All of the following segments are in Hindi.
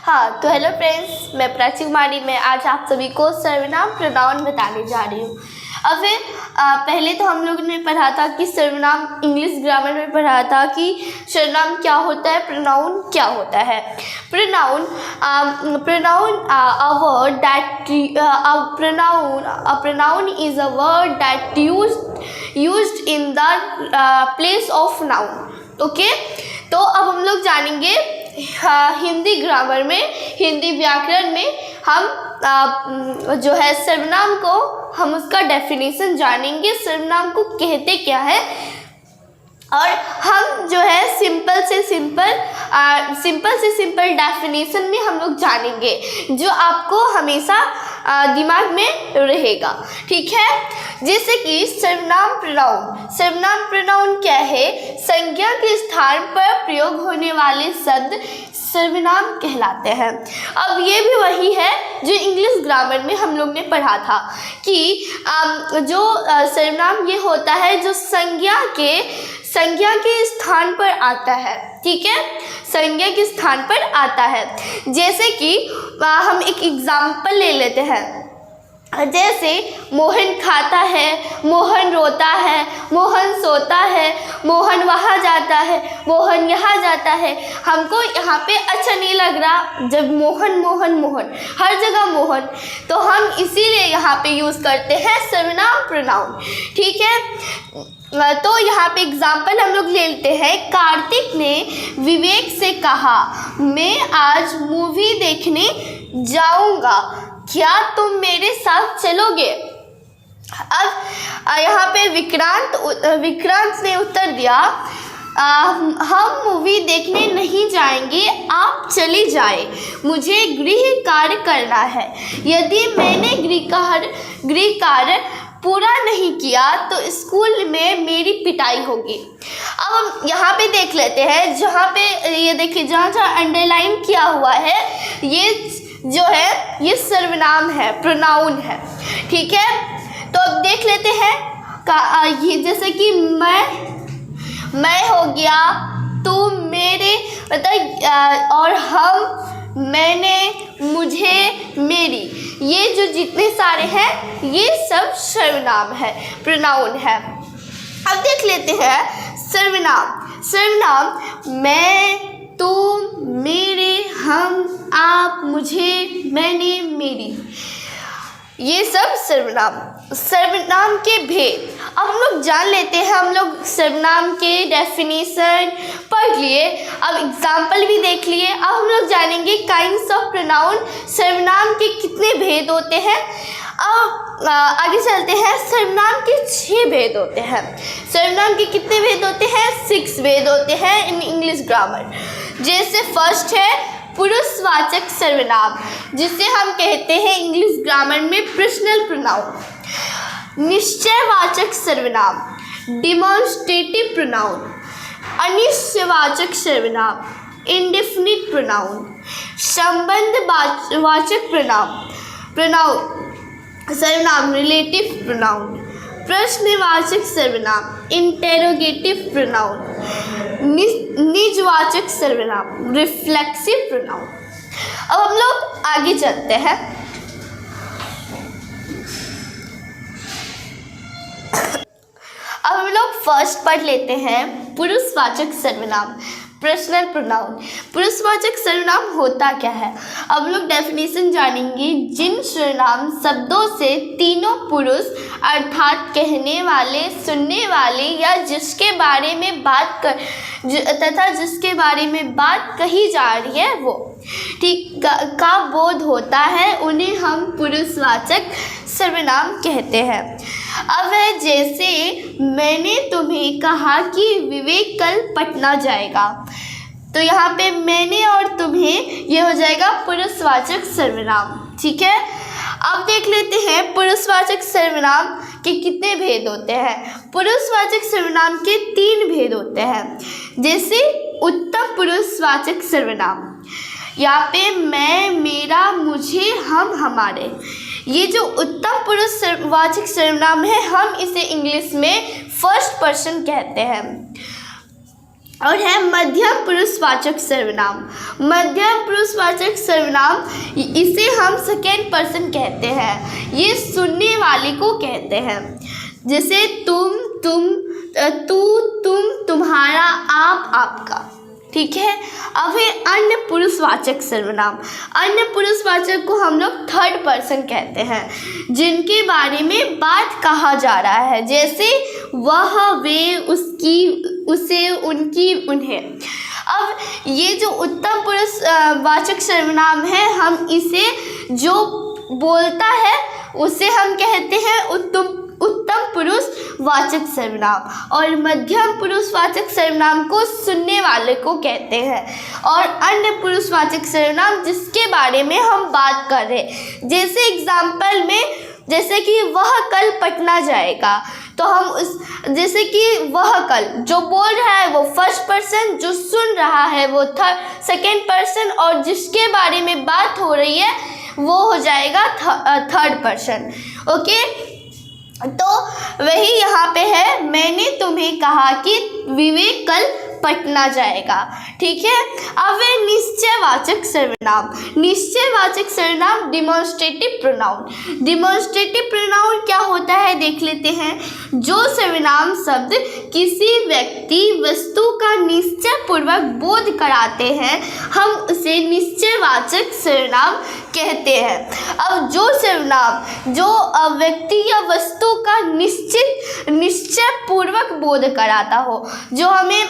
हाँ तो हेलो फ्रेंड्स, मैं प्राची कुमारी। मैं आज आप सभी को सर्वनाम प्रोनाउन बताने जा रही हूँ। अब फिर पहले तो हम लोगों ने पढ़ा था कि सर्वनाम, इंग्लिश ग्रामर में पढ़ा था कि सर्वनाम क्या होता है, प्रोनाउन क्या होता है। Pronoun a word that pronoun is a word that used in the place of noun. Okay, तो अब हम लोग जानेंगे हिंदी ग्रामर में, हिंदी व्याकरण में हम जो है सर्वनाम को, हम उसका डेफिनेशन जानेंगे, सर्वनाम को कहते क्या है। और हम जो है सिंपल से सिंपल डेफिनेशन में हम लोग जानेंगे, जो आपको हमेशा दिमाग में रहेगा। ठीक है, जैसे कि सर्वनाम प्रोनाउन क्या है? संज्ञा के स्थान पर प्रयोग होने वाले शब्द सर्वनाम कहलाते हैं। अब ये भी वही है जो इंग्लिश ग्रामर में हम लोग ने पढ़ा था कि जो सर्वनाम ये होता है जो संज्ञा के स्थान पर आता है। ठीक है, संज्ञा के स्थान पर आता है। जैसे कि हम एक एग्जाम्पल ले लेते हैं, जैसे मोहन खाता है, मोहन रोता है, मोहन सोता है, मोहन वहाँ जाता है, मोहन यहाँ जाता है। हमको यहाँ पे अच्छा नहीं लग रहा जब मोहन मोहन मोहन हर जगह मोहन, तो हम इसीलिए यहाँ पे यूज़ करते हैं सर्वनाम प्रोनाउन। ठीक है, तो यहाँ पे एग्जाम्पल हम लोग ले लेते हैं। कार्तिक ने विवेक से कहा, मैं आज मूवी देखने जाऊँगा, क्या तुम मेरे साथ चलोगे? अब यहाँ पे विक्रांत ने उत्तर दिया, हम मूवी देखने नहीं जाएंगे, आप चले जाए, मुझे गृह कार्य करना है। यदि मैंने गृह कार्य पूरा नहीं किया तो स्कूल में मेरी पिटाई होगी। अब हम यहाँ पे देख लेते हैं, जहाँ पे ये देखिए, जहाँ अंडरलाइन किया हुआ है, ये जो है ये सर्वनाम है, प्रोनाउन है। ठीक है, तो अब देख लेते हैं ये जैसे कि मैं हो गया, तुम मेरे, मतलब और हम, मैंने, मुझे, मेरी, ये जो जितने सारे हैं ये सब सर्वनाम है, प्रोनाउन है। अब देख लेते हैं सर्वनाम मैं, तुम, मेरे, हम, आप, मुझे, मैंने, मेरी, ये सब सर्वनाम के भेद। अब हम लोग जान लेते हैं, हम लोग सर्वनाम के डेफिनेशन पढ़ लिए, अब एग्जाम्पल भी देख लिए। अब हम लोग जानेंगे काइंड्स ऑफ प्रोनाउन, सर्वनाम के कितने भेद होते हैं। अब आगे चलते हैं। सर्वनाम के 6 भेद होते हैं। सर्वनाम के कितने भेद होते हैं? 6 भेद होते हैं इन इंग्लिश ग्रामर। जैसे फर्स्ट है पुरुषवाचक सर्वनाम, जिसे हम कहते हैं इंग्लिश ग्रामर में पर्सनल प्रोनाउन। निश्चयवाचक सर्वनाम, डिमॉन्स्ट्रेटिव प्रोनाउन। अनिश्चयवाचक सर्वनाम, इंडेफिनिट प्रोनाउन। संबंधवाचक सर्वनाम, रिलेटिव प्रोनाउन। प्रश्नवाचक सर्वनाम, इंटेरोगेटिव प्रोनाउन। निजवाचक सर्वनाम, रिफ्लेक्सिव प्रोनाउन। अब हम लोग आगे चलते हैं। अब हम लोग फर्स्ट पढ़ लेते हैं पुरुषवाचक सर्वनाम, पर्सनल प्रोनाउन। पुरुषवाचक सर्वनाम होता क्या है? अब हम लोग डेफिनेशन जानेंगे। जिन सर्वनाम शब्दों से तीनों पुरुष अर्थात कहने वाले, सुनने वाले या जिसके बारे में बात कही जा रही है वो ठीक का बोध होता है, उन्हें हम पुरुषवाचक सर्वनाम कहते हैं। अब जैसे मैंने तुम्हें कहा कि विवेक कल पटना जाएगा, तो यहाँ पे मैंने और तुम्हें ये हो जाएगा पुरुषवाचक सर्वनाम। ठीक है, अब देख लेते हैं पुरुषवाचक सर्वनाम के कितने भेद होते हैं। पुरुषवाचक सर्वनाम के 3 भेद होते हैं। जैसे उत्तम पुरुषवाचक सर्वनाम, यहाँ पे मैं, मेरा, मुझे, हम, हमारे, ये जो उत्तम पुरुषवाचक सर्वनाम है, हम इसे इंग्लिश में फर्स्ट पर्सन कहते हैं। और है मध्यम पुरुषवाचक सर्वनाम। मध्यम पुरुषवाचक सर्वनाम इसे हम सेकेंड पर्सन कहते हैं। ये सुनने वाले को कहते हैं, जैसे तुम, तू, तुम, तुम्हारा, आप, आपका। ठीक है। अब है अन्य पुरुषवाचक सर्वनाम। अन्य पुरुषवाचक को हम लोग थर्ड पर्सन कहते हैं, जिनके बारे में बात कहा जा रहा है, जैसे वह, वे, उसकी, उसे, उनकी, उन्हें। अब ये जो उत्तम पुरुषवाचक सर्वनाम है, हम इसे जो बोलता है उसे हम कहते हैं उत्तम पुरुषवाचक सर्वनाम, और मध्यम पुरुषवाचक सर्वनाम को सुनने वाले को कहते हैं, और अन्य पुरुषवाचक सर्वनाम जिसके बारे में हम बात कर रहे हैं। जैसे एग्जाम्पल में, जैसे कि वह कल पटना जाएगा, तो हम उस, जैसे कि वह कल, जो बोल रहा है वो फर्स्ट पर्सन, जो सुन रहा है वो सेकेंड पर्सन, और जिसके बारे में बात हो रही है वो हो जाएगा थर्ड पर्सन। ओके, तो वही यहाँ पे है, मैंने तुम्हें कहा कि विवेक कल पटना जाएगा। ठीक है। अब है निश्चयवाचक सर्वनाम। निश्चयवाचक सर्वनाम डिमॉन्स्ट्रेटिव प्रोनाउन। डिमॉन्स्ट्रेटिव प्रोनाउन क्या होता है देख लेते हैं। जो सर्वनाम शब्द किसी व्यक्ति, वस्तु का निश्चय पूर्वक बोध कराते हैं, हम उसे निश्चयवाचक सर्वनाम कहते हैं। अब जो सर्वनाम जो व्यक्ति या वस्तु का निश्चय पूर्वक बोध कराता हो, जो हमें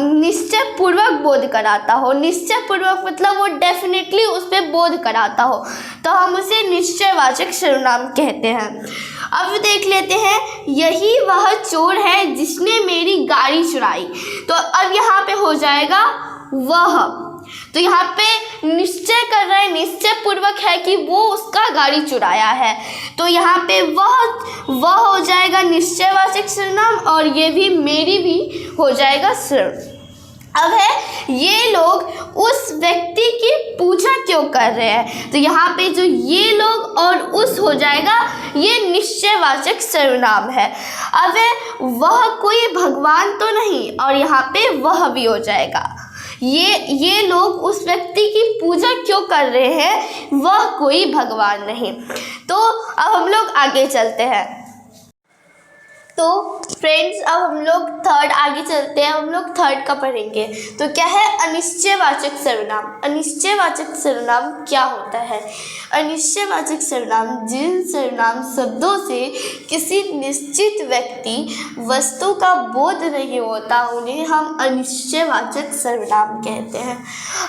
निश्चय पूर्वक बोध कराता हो, निश्चय पूर्वक मतलब वो डेफिनेटली उस पर बोध कराता हो, तो हम उसे निश्चयवाचक सर्वनाम कहते हैं। अब देख लेते हैं, यही वह चोर है जिसने मेरी गाड़ी चुराई। तो अब यहाँ पे हो जाएगा वह, तो यहाँ पे निश्चय कर रहा है, निश्चय पूर्वक है कि वो उसका गाड़ी चुराया है, तो यहाँ पे वह हो जाएगा निश्चयवाचक सर्वनाम, और ये भी मेरी भी हो जाएगा सर्वनाम। अब है, ये लोग उस व्यक्ति की पूजा क्यों कर रहे हैं, तो यहाँ पे जो ये लोग और उस हो जाएगा, ये निश्चयवाचक सर्वनाम है। अब है, वह कोई भगवान तो नहीं, और यहाँ पे वह भी हो जाएगा। ये लोग उस व्यक्ति की पूजा क्यों कर रहे हैं, वह कोई भगवान नहीं। तो अब हम लोग आगे चलते हैं। तो फ्रेंड्स, अब हम लोग आगे चलते हैं। हम लोग थर्ड का पढ़ेंगे। तो क्या है अनिश्चयवाचक सर्वनाम। अनिश्चयवाचक सर्वनाम क्या होता है? अनिश्चयवाचक सर्वनाम जिन सर्वनाम शब्दों से किसी निश्चित व्यक्ति, वस्तु का बोध नहीं होता, उन्हें हम अनिश्चयवाचक सर्वनाम कहते हैं।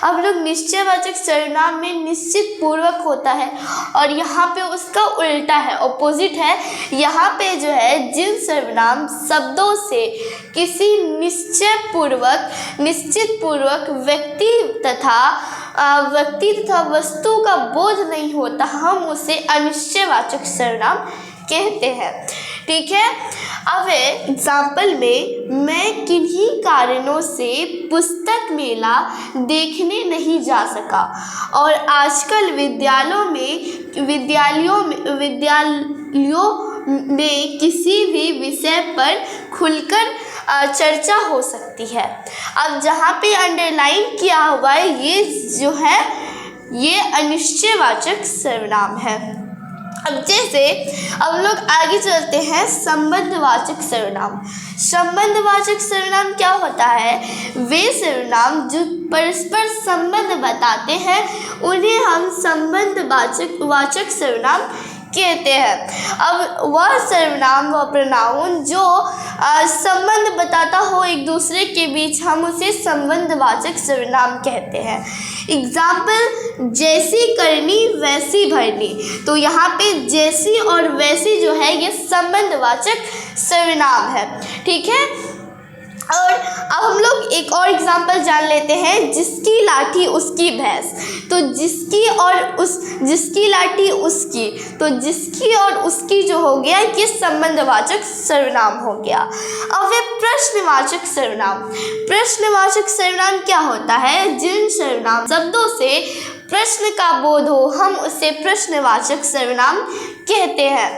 अब लोग निश्चयवाचक सर्वनाम में निश्चित पूर्वक होता है, और यहाँ पे उसका उल्टा है, ऑपोजिट है। यहाँ पे जो है जिन सर्वनाम शब्दों से किसी निश्चित पूर्वक व्यक्ति तथा वस्तु का बोध नहीं होता, हम उसे अनिश्चयवाचक सर्वनाम कहते हैं। ठीक है। अब एग्जाम्पल में, मैं किन्हीं कारणों से पुस्तक मेला देखने नहीं जा सका, और आजकल विद्यालयों में किसी भी विषय पर खुलकर चर्चा हो सकती है। अब जहाँ पे अंडरलाइन किया हुआ है, ये जो है ये अनिश्चयवाचक सर्वनाम है। अब जैसे अब लोग आगे चलते हैं, संबंधवाचक सर्वनाम। संबंधवाचक सर्वनाम क्या होता है? वे सर्वनाम जो परस्पर संबंध बताते हैं, उन्हें हम संबंधवाचक सर्वनाम कहते हैं। अब वह सर्वनाम व प्रोनाउन जो संबंध बताता हो एक दूसरे के बीच, हम उसे संबंधवाचक सर्वनाम कहते हैं। एग्जाम्पल, जैसी करनी वैसी भरनी। तो यहाँ पे जैसी और वैसी जो है ये संबंधवाचक सर्वनाम है। ठीक है। और अब हम लोग एक और एग्जाम्पल जान लेते हैं, जिसकी लाठी उसकी भैंस। तो जिसकी लाठी उसकी, तो जिसकी और उसकी जो हो गया ये संबंधवाचक सर्वनाम हो गया। अब वे प्रश्नवाचक सर्वनाम। प्रश्नवाचक सर्वनाम क्या होता है? जिन सर्वनाम शब्दों से प्रश्न का बोध हो, हम उसे प्रश्नवाचक सर्वनाम कहते हैं।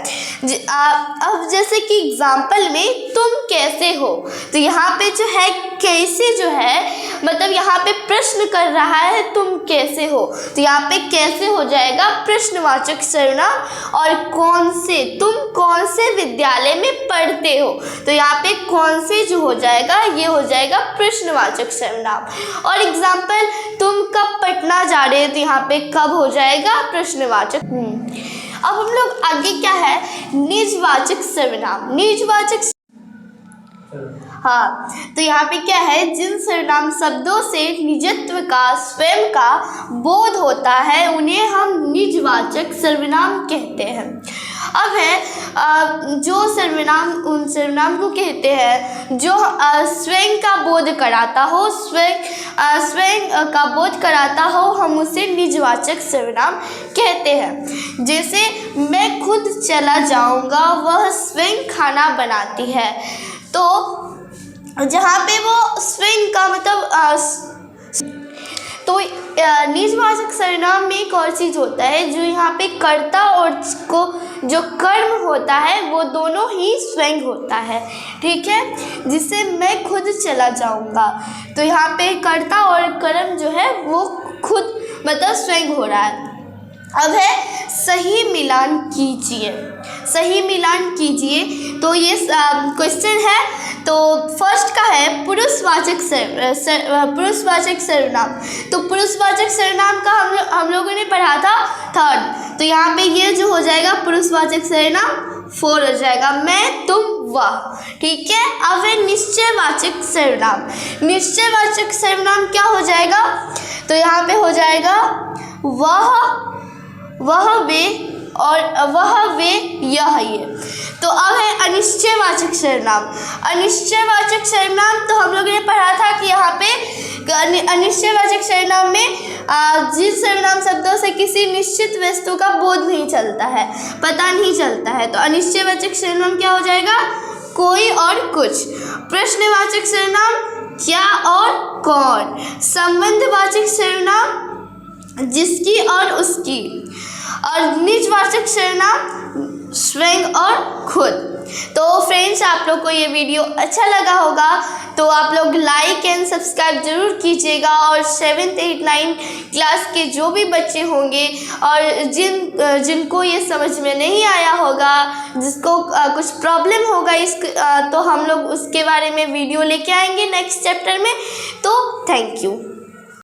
अब जैसे कि एग्जाम्पल में तुम कैसे हो, तो यहाँ पे जो है कैसे जो है मतलब यहाँ पे प्रश्न कर रहा है तुम कैसे हो, तो यहाँ पे कैसे हो जाएगा प्रश्नवाचक सर्वनाम। और कौन से, तुम कौन से विद्यालय में पढ़ते हो, तो यहाँ पे कौन से जो हो जाएगा ये हो जाएगा प्रश्नवाचक सर्वनाम। और एग्जाम्पल तुम कब पटना जा रहे हो, तो यहाँ पे कब हो जाएगा प्रश्नवाचक। अब हम लोग आगे क्या है निजवाचक सर्वनाम। निजवाचक हाँ, तो यहाँ पे क्या है जिन सर्वनाम शब्दों से निजत्व का स्वयं का बोध होता है उन्हें हम निजवाचक सर्वनाम कहते हैं। अब है जो सर्वनाम उन सर्वनाम को कहते हैं जो स्वयं का बोध कराता हो, स्वयं का बोध कराता हो, हम उसे निजवाचक सर्वनाम कहते हैं। जैसे मैं खुद चला जाऊंगा, वह स्वयं खाना बनाती है, तो जहाँ पे वो स्वयं का मतलब तो निजवाचक सर्वनाम में एक और चीज़ होता है जो यहाँ पे कर्ता और को जो कर्म होता है वो दोनों ही स्वयं होता है, ठीक है। जिससे मैं खुद चला जाऊँगा, तो यहाँ पे कर्ता और कर्म जो है वो खुद मतलब स्वयं हो रहा है। अब है सही मिलान कीजिए, सही मिलान कीजिए, तो ये क्वेश्चन है। तो फर्स्ट का है पुरुषवाचक सर्वनाम। तो पुरुषवाचक सर्वनाम का हम लोगों ने पढ़ा था थर्ड, तो यहाँ पे ये जो हो जाएगा पुरुषवाचक सर्वनाम 4 हो जाएगा, मैं तुम वह, ठीक है। अब है निश्चयवाचक सर्वनाम। निश्चयवाचक सर्वनाम क्या हो जाएगा, तो यहाँ पे हो जाएगा वह वे और वह वे यह ये। तो अब है अनिश्चयवाचक सर्वनाम। अनिश्चयवाचक सर्वनाम तो हम लोगों ने पढ़ा था कि यहाँ पे अनिश्चयवाचक सर्वनाम में जिन सर्वनाम शब्दों से किसी निश्चित वस्तु का बोध नहीं चलता है, पता नहीं चलता है, तो अनिश्चयवाचक सर्वनाम क्या हो जाएगा कोई और कुछ। प्रश्नवाचक सर्वनाम क्या और कौन। संबंधवाचक सर्वनाम जिसकी और उसकी। और निजवाचक सर्वनाम स्वयं और खुद। तो फ्रेंड्स आप लोग को ये वीडियो अच्छा लगा होगा तो आप लोग लाइक एंड सब्सक्राइब ज़रूर कीजिएगा। और 7th 8th 9th क्लास के जो भी बच्चे होंगे और जिनको ये समझ में नहीं आया होगा, जिसको कुछ प्रॉब्लम होगा तो हम लोग उसके बारे में वीडियो लेके आएंगे नेक्स्ट चैप्टर में। तो थैंक यू।